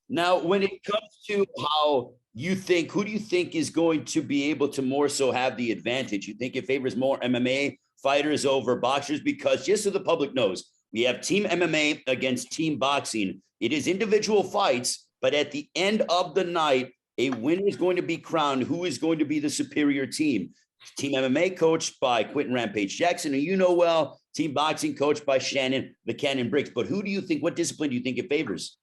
Now, when it comes to how you think, who do you think is going to be able to more so have the advantage? You think it favors more MMA fighters over boxers? Because just so the public knows, we have team MMA against team boxing. It is individual fights, but at the end of the night, a winner is going to be crowned. Who is going to be the superior team? Team MMA coached by Quinton Rampage Jackson, who you know well. Team boxing coached by Shannon, the Cannon Briggs. But who do you think, what discipline do you think it favors?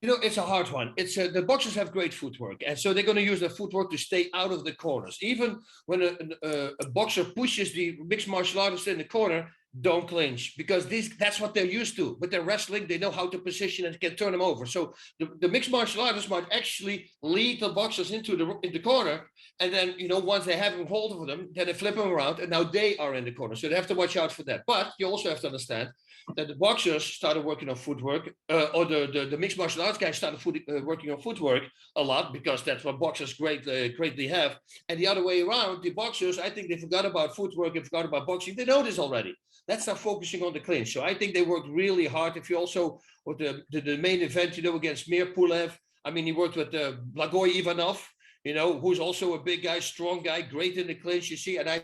You know, it's a hard one. It's the boxers have great footwork, and so they're going to use their footwork to stay out of the corners. Even when a boxer pushes the mixed martial artist in the corner, don't clinch, because that's what they're used to. But they're wrestling, they know how to position and can turn them over. So the mixed martial artists might actually lead the boxers into the corner, and then, you know, once they have them hold of them, then they flip them around, and now they are in the corner. So they have to watch out for that. But you also have to understand that the boxers started working on footwork, or the mixed martial arts guys started working on footwork a lot, because that's what boxers greatly have. And the other way around, the boxers, I think they forgot about footwork and forgot about boxing. They know this already. Let's start focusing on the clinch. So I think they worked really hard. If you also, with the main event, you know, against Mir Pulev, I mean, he worked with Blagoy Ivanov, you know, who's also a big guy, strong guy, great in the clinch, you see, and I'm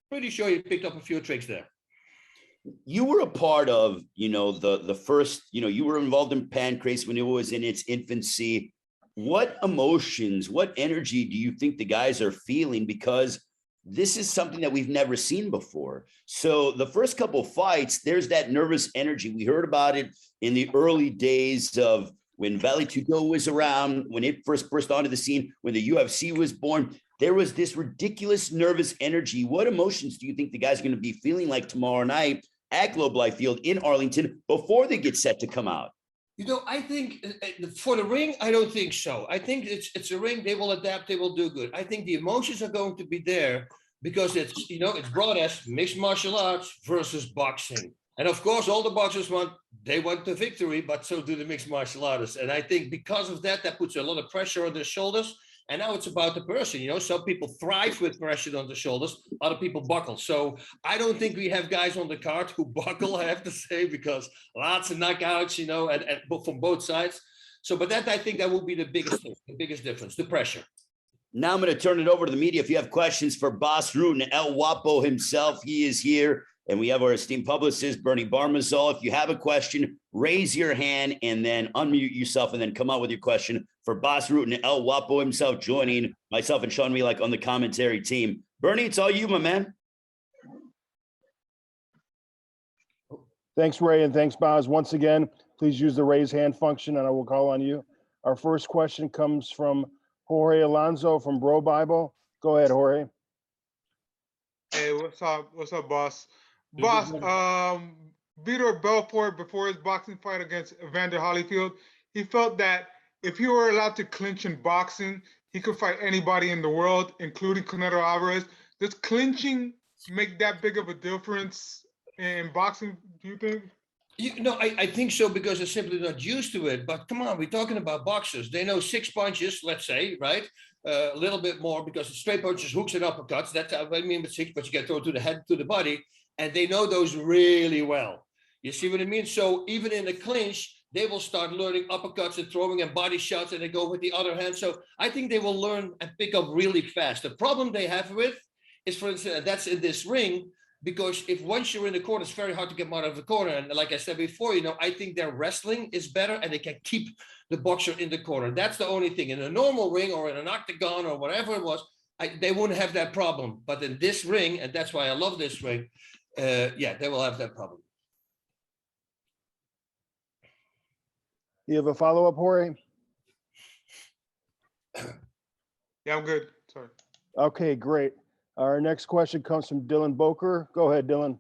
pretty sure he picked up a few tricks there. You were a part of, you know, the first, you know, you were involved in Pancrase when it was in its infancy. What emotions, what energy do you think the guys are feeling? Because this is something that we've never seen before. So the first couple of fights, there's that nervous energy. We heard about it in the early days of when Valley Tudo was around, when it first burst onto the scene, when the UFC was born. There was this ridiculous nervous energy. What emotions do you think the guys are going to be feeling like tomorrow night at Globe Life Field in Arlington before they get set to come out? You know, I think for the ring, I don't think so. I think it's a ring. They will adapt. They will do good. I think the emotions are going to be there because it's, you know, it's brought as mixed martial arts versus boxing. And of course, all the boxers want the victory, but so do the mixed martial artists. And I think because of that, that puts a lot of pressure on their shoulders. And now it's about the person, you know, some people thrive with pressure on the shoulders, other people buckle. So I don't think we have guys on the card who buckle, I have to say, because lots of knockouts, you know, and from both sides. So, but that, I think that will be the biggest thing, the biggest difference, the pressure. Now I'm going to turn it over to the media. If you have questions for Bas Rutten, El Guapo himself, he is here. And we have our esteemed publicist, Bernie Barmazal. If you have a question, raise your hand and then unmute yourself and then come out with your question for Bas Rutten, El Guapo himself, joining myself and Sean Mielek on the commentary team. Bernie, it's all you, my man. Thanks, Ray, and thanks, Bas. Once again, please use the raise hand function and I will call on you. Our first question comes from Jorge Alonso from Bro Bible. Go ahead, Jorge. Hey, what's up? What's up, boss? Boss, Vitor Belfort, before his boxing fight against Evander Holyfield, he felt that if he were allowed to clinch in boxing, he could fight anybody in the world, including Canelo Alvarez. Does clinching make that big of a difference in boxing, do you think? No, I think so, because they're simply not used to it. But come on, we're talking about boxers. They know 6 punches, let's say, right? A little bit more, because it's straight punches, hooks, and uppercuts. That's what I mean with 6, but you get thrown to the head, to the body, and they know those really well. You see what I mean? So even in the clinch, they will start learning uppercuts and throwing and body shots, and they go with the other hand. So I think they will learn and pick up really fast. The problem they have with is, for instance, that's in this ring, because if once you're in the corner, it's very hard to get them out of the corner. And like I said before, you know, I think their wrestling is better and they can keep the boxer in the corner. That's the only thing. In a normal ring or in an octagon or whatever it was, they wouldn't have that problem. But in this ring, and that's why I love this ring, yeah, they will have that problem. You have a follow-up, Jorge? Yeah, I'm good. Sorry. Okay, great. Our next question comes from Dylan Boker. Go ahead, Dylan.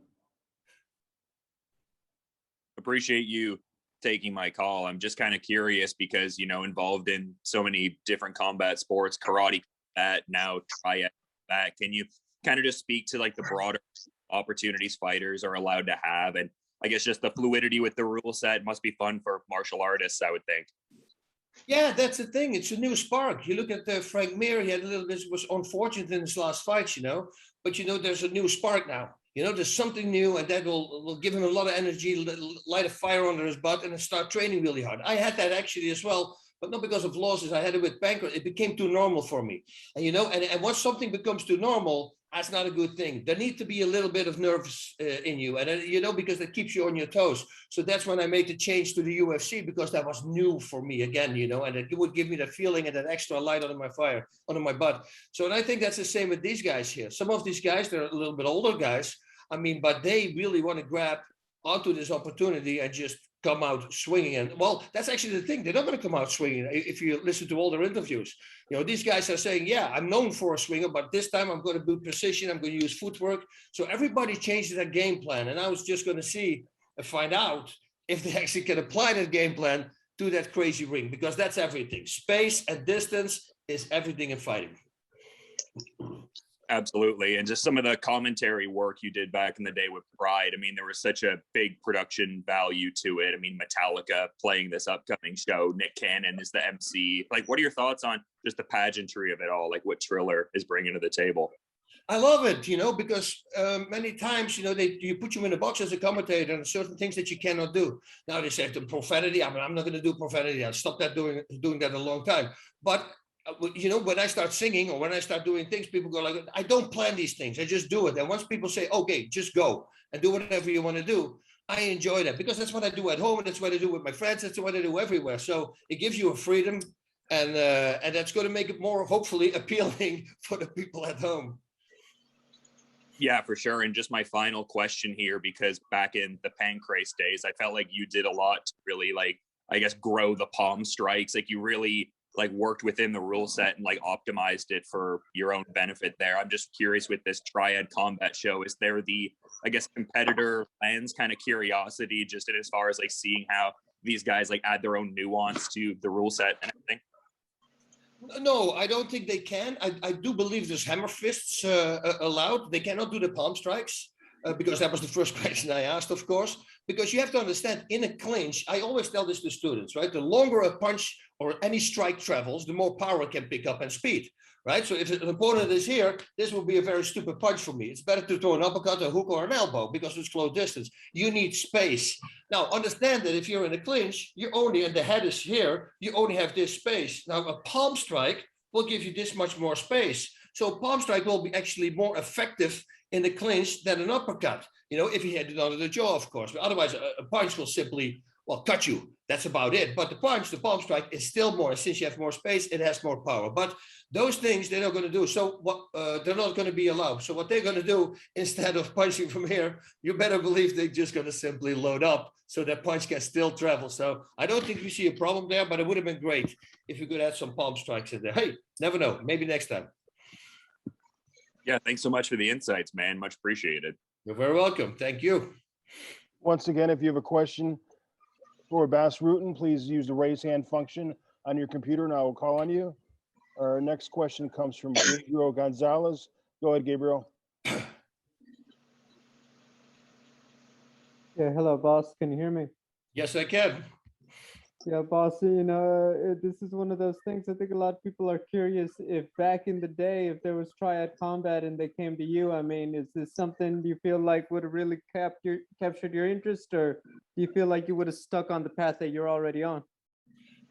Appreciate you taking my call. I'm just kind of curious because, you know, involved in so many different combat sports, karate, combat, now Triad Combat. Can you kind of just speak to like the broader opportunities fighters are allowed to have? And I guess just the fluidity with the rule set must be fun for martial artists, I would think. Yeah, that's the thing. It's a new spark. You look at Frank Mir, he had a little bit, was unfortunate in his last fights, you know, but, you know, there's a new spark now. You know, there's something new, and that will give him a lot of energy, light a fire under his butt, and start training really hard. I had that actually as well, but not because of losses. I had it with Pancrase. It became too normal for me. And, and once something becomes too normal, that's not a good thing. There needs to be a little bit of nerves in you, and because that keeps you on your toes. So that's when I made the change to the UFC, because that was new for me again, and it would give me that feeling and that extra light under my fire, under my butt. So, and I think that's the same with these guys here. Some of these guys, they're a little bit older guys, but they really want to grab onto this opportunity and just come out swinging. And well, that's actually the thing. They're not going to come out swinging. If you listen to all their interviews, these guys are saying, yeah, I'm known for a swinger, but this time I'm going to do precision. I'm going to use footwork. So everybody changes their game plan. And I was just going to find out if they actually can apply that game plan to that crazy ring, because that's everything. Space and distance is everything in fighting. Absolutely. And just some of the commentary work you did back in the day with Pride. I mean, there was such a big production value to it. I mean, Metallica playing this upcoming show, Nick Cannon is the MC. Like, what are your thoughts on just the pageantry of it all? Like what Triller is bringing to the table? I love it, because many times, you put you in a box as a commentator and certain things that you cannot do. Now they say the profanity. I'm not going to do profanity. I'll stop that doing that a long time. But when I start singing or when I start doing things, people go like, I don't plan these things. I just do it. And once people say, okay, just go and do whatever you want to do, I enjoy that, because that's what I do at home. And that's what I do with my friends. That's what I do everywhere. So it gives you a freedom, and that's going to make it more, hopefully, appealing for the people at home. Yeah, for sure. And just my final question here, because back in the Pancrase days, I felt like you did a lot to really, grow the palm strikes. Like you really worked within the rule set and optimized it for your own benefit there. I'm just curious with this Triad Combat show, is there the, competitor lens kind of curiosity just as far as seeing how these guys add their own nuance to the rule set and everything? No, I don't think they can. I do believe there's hammer fists allowed. They cannot do the palm strikes because that was the first question I asked, of course. Because you have to understand, in a clinch, I always tell this to students, right? The longer a punch or any strike travels, the more power it can pick up and speed, right? So if an opponent is here, this will be a very stupid punch for me. It's better to throw an uppercut, a hook, or an elbow because it's close distance. You need space. Now, understand that if you're in a clinch, and the head is here, you only have this space. Now, a palm strike will give you this much more space. So palm strike will be actually more effective in the clinch than an uppercut, if you had it under the jaw, of course. But otherwise, a punch will simply, cut you. That's about it. But the palm strike is still more. Since you have more space, it has more power. But those things they're not going to do. So they're not going to be allowed. So what they're going to do, instead of punching from here, you better believe they're just going to simply load up so that punch can still travel. So I don't think we see a problem there, but it would have been great if we could add some palm strikes in there. Hey, never know. Maybe next time. Yeah, thanks so much for the insights, man. Much appreciated. You're very welcome. Thank you. Once again, if you have a question for Bas Rutten, please use the raise hand function on your computer and I will call on you. Our next question comes from Gabriel Gonzalez. Go ahead, Gabriel. Yeah, hello, boss. Can you hear me? Yes, I can. Yeah, boss, this is one of those things. I think a lot of people are curious if back in the day, if there was Triad Combat and they came to you, is this something you feel like would have really captured your interest, or do you feel like you would have stuck on the path that you're already on?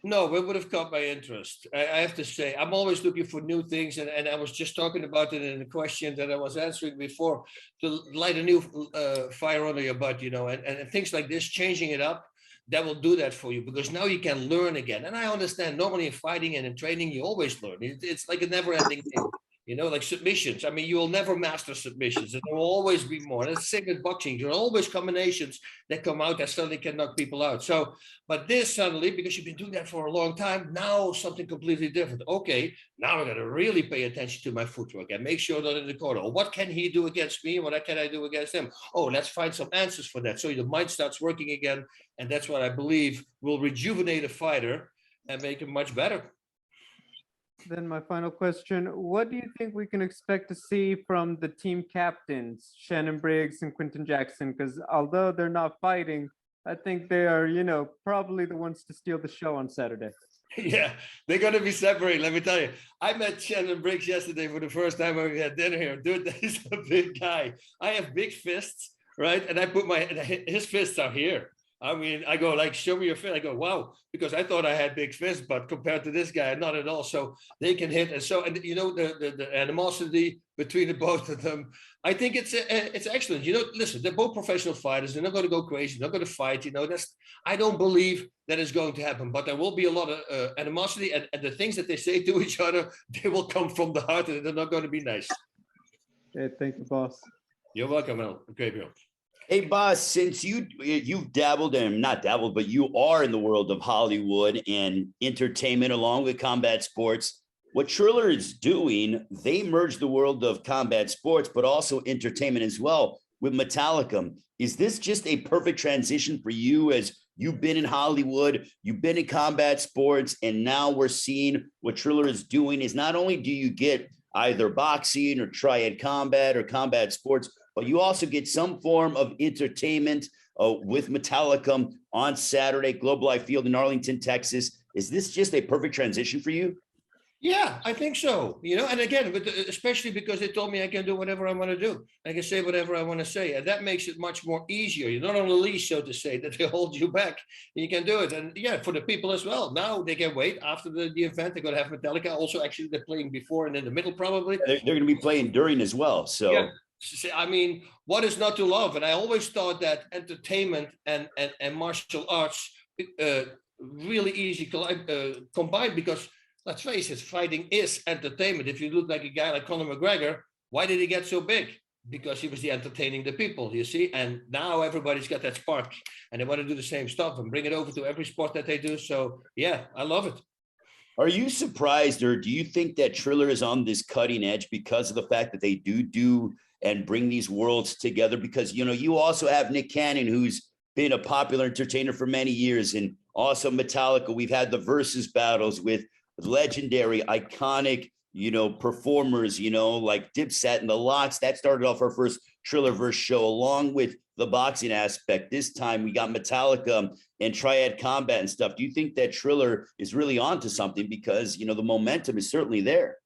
No, it would have caught my interest. I have to say, I'm always looking for new things. And I was just talking about it in the question that I was answering before, to light a new fire under your butt, and things like this, changing it up, that will do that for you, because now you can learn again. And I understand normally in fighting and in training, you always learn. It's like a never ending thing. Like submissions. You will never master submissions. And there will always be more. And it's the same with boxing. There are always combinations that come out that suddenly can knock people out. So, but this suddenly, because you've been doing that for a long time, now something completely different. Okay, now I'm going to really pay attention to my footwork and make sure that in the corner, what can he do against me? What can I do against him? Oh, let's find some answers for that. So the mind starts working again. And that's what I believe will rejuvenate a fighter and make him much better. Then my final question, what do you think we can expect to see from the team captains, Shannon, Briggs, and Quinton Jackson? Because although they're not fighting, I think they are, probably the ones to steal the show on Saturday. Yeah, they're going to be separated. Let me tell you, I met Shannon Briggs yesterday for the first time when we had dinner here. Dude, he's a big guy. I have big fists, right? And I put his fists are here. I mean, I go like, show me your fist. I go, wow, because I thought I had big fists, but compared to this guy, not at all. So they can hit, and so, and you know, the animosity between the both of them, I think it's excellent. You know, listen, they're both professional fighters. They're not going to go crazy. They're not going to fight. You know, I don't believe that is going to happen, but there will be a lot of animosity, and the things that they say to each other, they will come from the heart, and they're not going to be nice. Hey, thank you, boss. You're welcome, Al. Okay, Bill. Hey, Bas, since you've dabbled and not dabbled, but you are in the world of Hollywood and entertainment along with combat sports, what Triller is doing, they merge the world of combat sports, but also entertainment as well with Metallica. Is this just a perfect transition for you as you've been in Hollywood, you've been in combat sports, and now we're seeing what Triller is doing is not only do you get either boxing or Triad Combat or combat sports, but you also get some form of entertainment with Metallica on Saturday, Globe Life Field in Arlington, Texas. Is this just a perfect transition for you? Yeah, I think so. You know, and again, especially because they told me I can do whatever I want to do. I can say whatever I want to say. And that makes it much more easier. You're not on a leash, so to say, that they hold you back. You can do it. And yeah, for the people as well. Now they can wait after the event. They're going to have Metallica. Also, actually, they're playing before and in the middle, probably. They're going to be playing during as well. So. Yeah. I mean, what is not to love? And I always thought that entertainment and martial arts really easy combined, because let's face it, fighting is entertainment. If you look like a guy like Conor McGregor, why did he get so big? Because he was the entertaining the people, you see. And now everybody's got that spark and they want to do the same stuff and bring it over to every sport that they do. So yeah, I love it. Are you surprised, or do you think that Triller is on this cutting edge because of the fact that they do and bring these worlds together? Because, you know, you also have Nick Cannon, who's been a popular entertainer for many years, and also Metallica. We've had the versus battles with legendary, iconic, you know, performers, you know, like Dipset and the Lox. That started off our first Trillerverse show, along with the boxing aspect. This time we got Metallica and Triad Combat and stuff. Do you think that Triller is really onto something? Because, you know, the momentum is certainly there.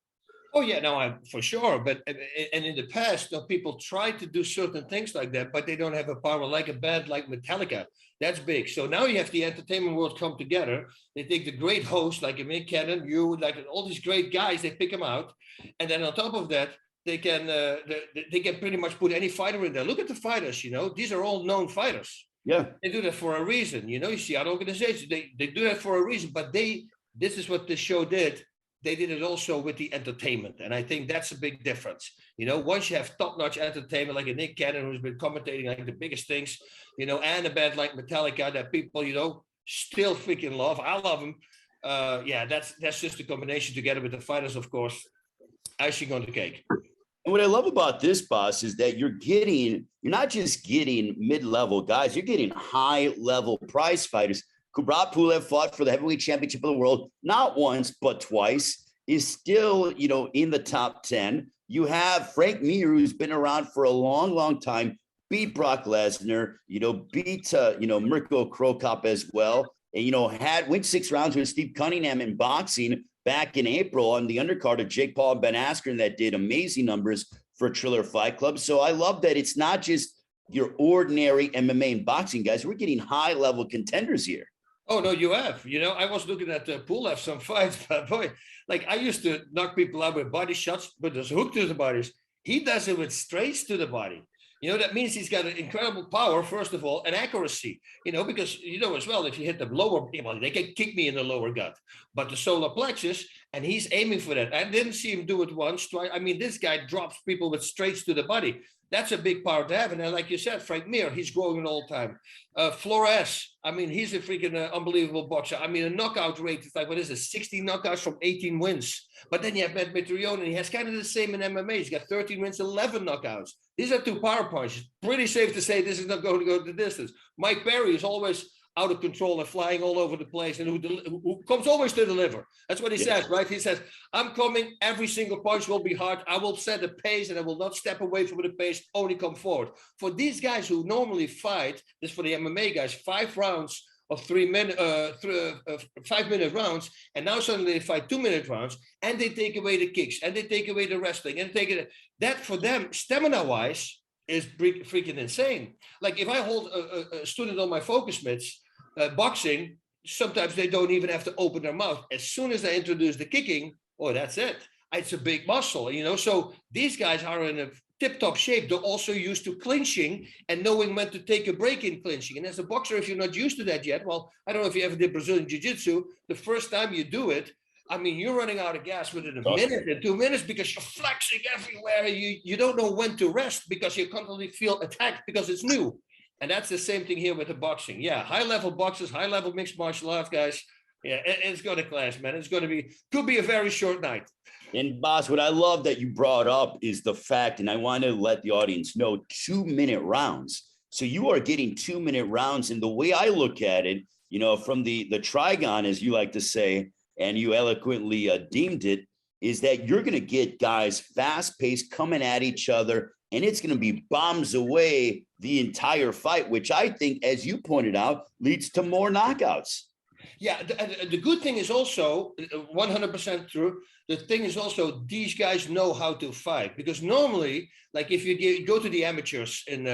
Oh yeah, no, for sure. But and in the past, people tried to do certain things like that, but they don't have a power like a band like Metallica. That's big. So now you have the entertainment world come together. They take the great hosts like Mick Cannon, you, like all these great guys. They pick them out, and then on top of that, they can pretty much put any fighter in there. Look at the fighters. You know, these are all known fighters. Yeah, they do that for a reason. You know, you see other organizations, they do that for a reason. But this is what the show did. They did it also with the entertainment. And I think that's a big difference. You know, once you have top-notch entertainment like a Nick Cannon, who's been commentating like the biggest things, you know, and a band like Metallica that people, you know, still freaking love. I love them. Yeah, that's just a combination together with the fighters, of course, icing on the cake. And what I love about this, Bas, is that you're not just getting mid-level guys, you're getting high-level prize fighters. Kubrat Pulev fought for the heavyweight championship of the world, not once, but twice, is still, you know, in the top 10. You have Frank Mir, who's been around for a long, long time, beat Brock Lesnar, you know, beat, Mirko Krokop as well. And, you know, went 6 rounds with Steve Cunningham in boxing back in April on the undercard of Jake Paul and Ben Askren that did amazing numbers for Triller Fight Club. So I love that it's not just your ordinary MMA and boxing guys. We're getting high-level contenders here. Oh, no, you have. You know, I was looking at Pulev some fights, but boy, like I used to knock people out with body shots, but there's hook to the bodies. He does it with straights to the body. You know, that means he's got an incredible power, first of all, and accuracy, you know, because, you know, as well, if you hit the lower, well, they can kick me in the lower gut, but the solar plexus, and he's aiming for that. I didn't see him do it once. I mean, this guy drops people with straights to the body. That's a big power to have. And then, like you said, Frank Mir, he's growing it all the time. Flores, I mean, he's a freaking unbelievable boxer. I mean, a knockout rate is like, what is it, 60 knockouts from 18 wins. But then you have Matt Mitrione, and he has kind of the same in MMA. He's got 13 wins, 11 knockouts. These are 2 power punches. Pretty safe to say this is not going to go the distance. Mike Perry is always out of control and flying all over the place, and who comes always to deliver. That's what he says, right? He says, I'm coming, every single punch will be hard. I will set a pace and I will not step away from the pace, only come forward. For these guys who normally fight, this for the MMA guys, 5 rounds of 5-minute rounds, and now suddenly they fight 2-minute rounds, and they take away the kicks, and they take away the wrestling, and that for them, stamina-wise, is freaking insane. Like if I hold a student on my focus mitts, boxing, sometimes they don't even have to open their mouth. As soon as I introduce the kicking, oh, that's it. It's a big muscle, you know. So these guys are in a tip-top shape. They're also used to clinching and knowing when to take a break in clinching. And as a boxer, if you're not used to that yet, well, I don't know if you ever did Brazilian Jiu-Jitsu. The first time you do it, I mean, you're running out of gas within a minute and 2 minutes because you're flexing everywhere. You don't know when to rest because you constantly feel attacked because it's new. And that's the same thing here with the boxing. Yeah, high-level boxers, high-level mixed martial arts guys. Yeah, it's going to clash, man. It's going to be, could be a very short night. And Bas, what I love that you brought up is the fact, and I want to let the audience know, 2-minute rounds. So you are getting 2-minute rounds. And the way I look at it, you know, from the trigon, as you like to say, and you eloquently deemed it, is that you're going to get guys fast-paced coming at each other, and it's going to be bombs away the entire fight, which I think, as you pointed out, leads to more knockouts. Yeah, the good thing is also 100% true. The thing is also these guys know how to fight, because normally, like if you go to the amateurs in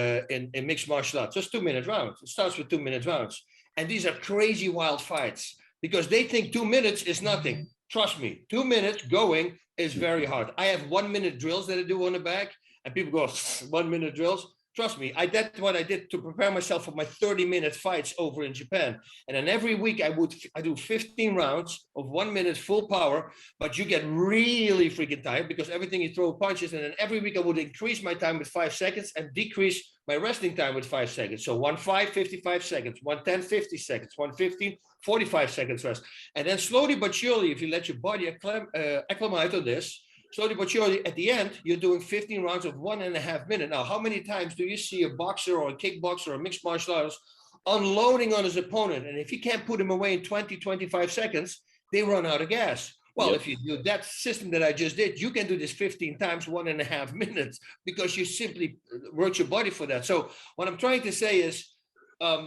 mixed martial arts, just 2-minute rounds. It starts with 2-minute rounds, and these are crazy wild fights because they think 2 minutes is nothing. Trust me, 2 minutes going is very hard. I have 1-minute drills that I do on the back, and people go 1-minute drills. Trust me, that's what I did to prepare myself for my 30-minute fights over in Japan. And then every week I do 15 rounds of 1 minute full power, but you get really freaking tired because everything you throw punches. And then every week I would increase my time with 5 seconds and decrease my resting time with 5 seconds. So 1:5, 55 seconds, 1:10, 50 seconds, 1:15, 45 seconds rest. And then slowly but surely, if you let your body acclimate on this, slowly but surely, at the end, you're doing 15 rounds of 1.5 minutes. Now, how many times do you see a boxer or a kickboxer or a mixed martial artist unloading on his opponent? And if he can't put him away in 20, 25 seconds, they run out of gas. Well, if you do that system that I just did, you can do this 15 times 1.5 minutes because you simply work your body for that. So what I'm trying to say is,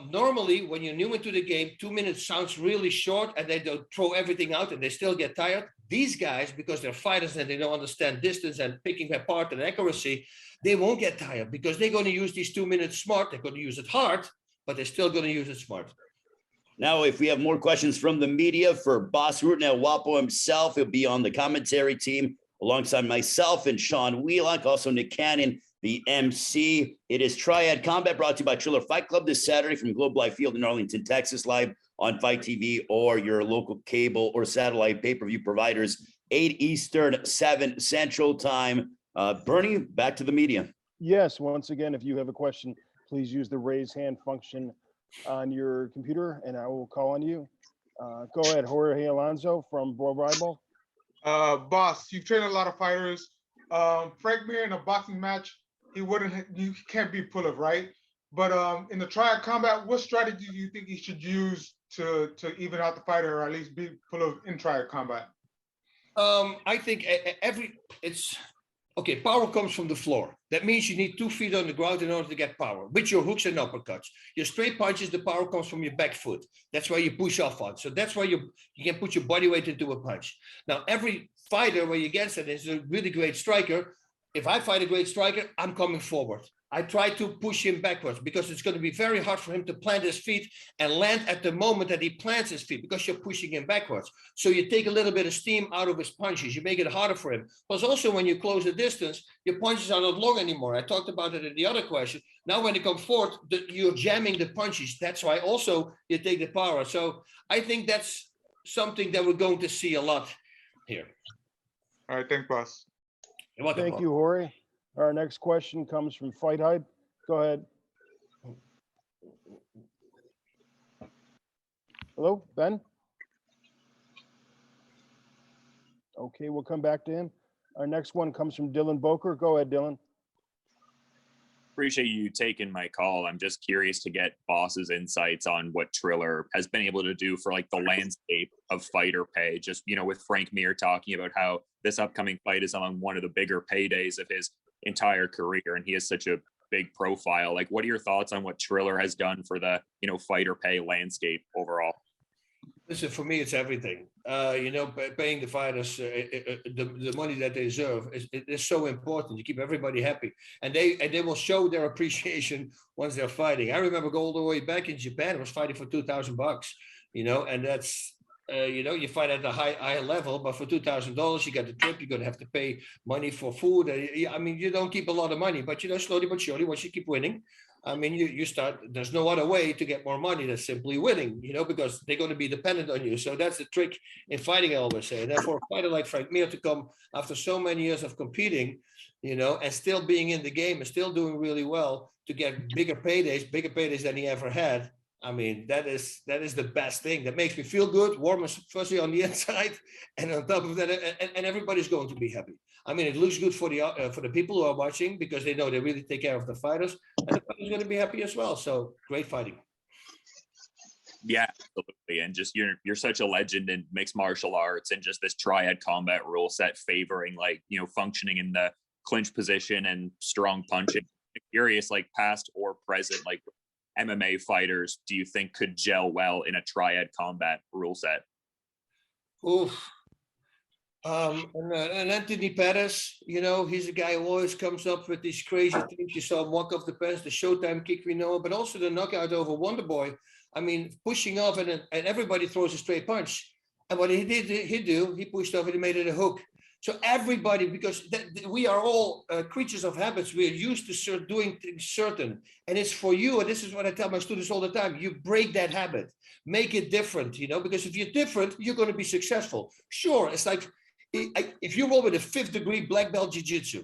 normally when you're new into the game, 2 minutes sounds really short and they don't throw everything out and they still get tired. These guys, because they're fighters and they don't understand distance and picking apart and accuracy, they won't get tired because they're going to use these 2 minutes smart. They're going to use it hard, but they're still going to use it smart. Now, if we have more questions from the media for Bas Rutten at Wapo himself, he'll be on the commentary team alongside myself and Sean Wheelock, also Nick Cannon, the MC. It is Triad Combat, brought to you by Triller Fight Club this Saturday from Globe Life Field in Arlington, Texas, live on Fight TV or your local cable or satellite pay-per-view providers, 8 Eastern, 7 Central Time. Bernie, back to the media. Yes, once again, if you have a question, please use the raise hand function on your computer and I will call on you. Go ahead, Jorge Alonso from Bro Bible. Boss, you've trained a lot of fighters. Frank Mir in a boxing match, you can't be Pulev, right? But in the Triad Combat, what strategy do you think he should use to even out the fighter, or at least be Pulev in Triad Combat? I think okay, power comes from the floor. That means you need 2 feet on the ground in order to get power, with your hooks and uppercuts. Your straight punches, the power comes from your back foot. That's why you push off on. So that's why you can put your body weight into a punch. Now, every fighter where you get it is a really great striker. If I fight a great striker, I'm coming forward. I try to push him backwards because it's going to be very hard for him to plant his feet and land at the moment that he plants his feet because you're pushing him backwards. So you take a little bit of steam out of his punches. You make it harder for him. Plus also when you close the distance, your punches are not long anymore. I talked about it in the other question. Now when you come forward, you're jamming the punches. That's why also you take the power. So I think that's something that we're going to see a lot here. All right, thanks, boss. You're welcome. Thank you, Jorge. Our next question comes from Fight Hype. Go ahead. Hello, Ben? Okay, we'll come back to him. Our next one comes from Dylan Boker. Go ahead, Dylan. Appreciate you taking my call. I'm just curious to get Boss's insights on what Triller has been able to do for like the landscape of fighter pay. Just, you know, with Frank Mir talking about how this upcoming fight is on one of the bigger paydays of his entire career, and he has such a big profile. Like, what are your thoughts on what Triller has done for the, you know, fighter pay landscape overall? Listen, for me, it's everything. Paying the fighters the money that they deserve is so important. You keep everybody happy, and they will show their appreciation once they're fighting. I remember going all the way back in Japan. I was fighting for $2,000, and that's. You fight at a high level, but for $2,000, you got the trip. You're gonna have to pay money for food. I mean, you don't keep a lot of money, but slowly but surely, once you keep winning, I mean, you start. There's no other way to get more money than simply winning. Because they're going to be dependent on you. So that's the trick in fighting, I always say. And therefore, a fighter like Frank Mir to come after so many years of competing, and still being in the game and still doing really well to get bigger paydays than he ever had. I mean, that is the best thing. That makes me feel good, warm and fuzzy on the inside, and on top of that, and everybody's going to be happy. I mean, it looks good for the people who are watching because they know they really take care of the fighters, and the fighters are going to be happy as well. So great fighting. Yeah, absolutely. And just you're such a legend in mixed martial arts, and just this triad combat rule set favoring functioning in the clinch position and strong punching. I'm curious, like past or present, like MMA fighters do you think could gel well in a triad combat rule set? Oof. And Anthony Pettis, he's a guy who always comes up with these crazy things. You saw him walk off the fence, the Showtime kick we know, but also the knockout over Wonderboy. I mean, pushing off and everybody throws a straight punch. And what he pushed off and he made it a hook. So everybody, because we are all creatures of habits, we are used to doing things certain. And it's for you, and this is what I tell my students all the time, you break that habit, make it different, because if you're different, you're going to be successful. Sure, it's like, if you roll with a 5th degree black belt jiu-jitsu,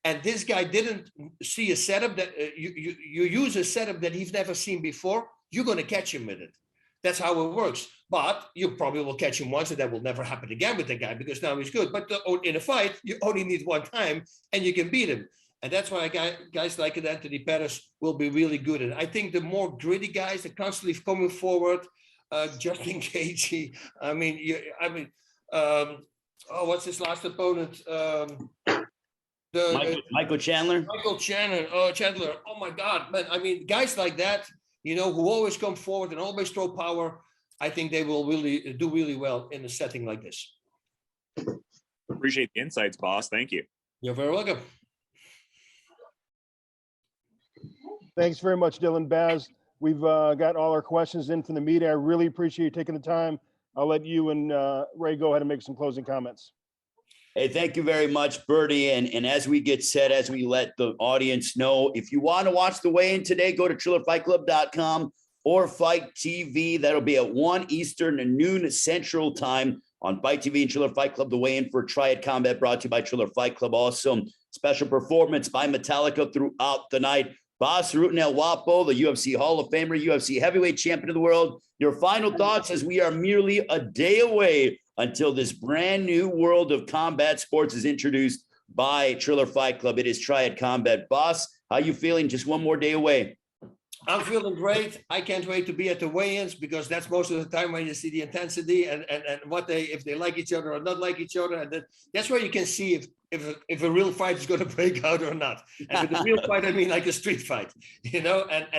and this guy didn't see a setup that you use a setup that he's never seen before, you're going to catch him with it. That's how it works. But you probably will catch him once, and that will never happen again with the guy because now he's good. But in a fight, you only need one time, and you can beat him. And that's why guys like Anthony Pettis will be really good. And I think the more gritty guys that constantly coming forward, Justin Gaethje. What's his last opponent? Michael Chandler. Michael Chandler. Chandler. Oh my God, man! I mean, guys like that, who always come forward and always throw power. I think they will really do really well in a setting like this. Appreciate the insights, boss. Thank you. You're very welcome. Thanks very much, Dylan. Bas, we've got all our questions in from the media. I really appreciate you taking the time. I'll let you and Ray go ahead and make some closing comments. Hey, thank you very much, Bertie. And as we get set, as we let the audience know, if you want to watch the weigh-in today, go to TrillerFightClub.com or Fight TV. That'll be at 1 Eastern and noon Central Time on Fight TV and Triller Fight Club. The weigh-in for Triad Combat brought to you by Triller Fight Club. Also, special performance by Metallica throughout the night. Bas Rutten El Wapo, the UFC Hall of Famer, UFC heavyweight champion of the world. Your final thoughts as we are merely a day away until this brand new world of combat sports is introduced by Triller Fight Club. It is Triad Combat. Bas, how you feeling? Just one more day away. I'm feeling great. I can't wait to be at the weigh-ins because that's most of the time when you see the intensity and what if they like each other or not like each other. And that's where you can see if a real fight is going to break out or not. And with a real fight, I mean like a street fight, and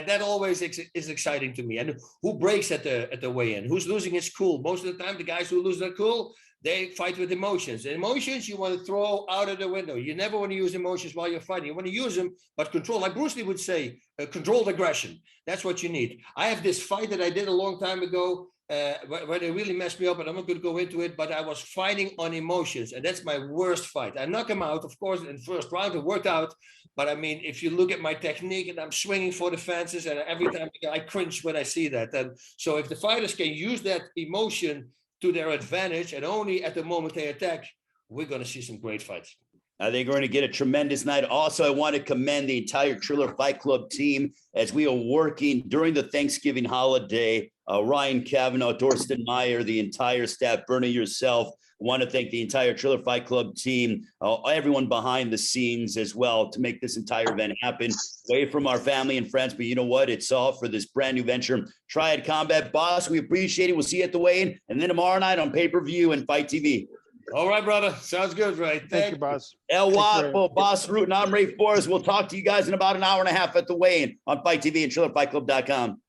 that always is exciting to me. And who breaks at the weigh-in? Who's losing his cool? Most of the time, the guys who lose their cool, they fight with emotions. And emotions you want to throw out of the window. You never want to use emotions while you're fighting. You want to use them, but control, like Bruce Lee would say, controlled aggression. That's what you need. I have this fight that I did a long time ago where they really messed me up, and I'm not going to go into it, but I was fighting on emotions, and that's my worst fight. I knock him out, of course, in the first round. It worked out, but I mean, if you look at my technique, and I'm swinging for the fences, and every time I cringe when I see that. And so if the fighters can use that emotion to their advantage, and only at the moment they attack, we're going to see some great fights. I think we're going to get a tremendous night. Also, I want to commend the entire Triller Fight Club team as we are working during the Thanksgiving holiday. Ryan Kavanaugh, Dorsten Meyer, the entire staff, Bernie, yourself. I want to thank the entire Triller Fight Club team, everyone behind the scenes as well to make this entire event happen away from our family and friends. But you know what? It's all for this brand new venture, Triad Combat. Bas, we appreciate it. We'll see you at the weigh-in and then tomorrow night on pay-per-view and Fight TV. All right, brother. Sounds good, Ray. Thank you, Bas. El Wapo, Bas Rutten, I'm Ray Forrest. We'll talk to you guys in about an hour and a half at the weigh-in on Fight TV and TrillerFightClub.com.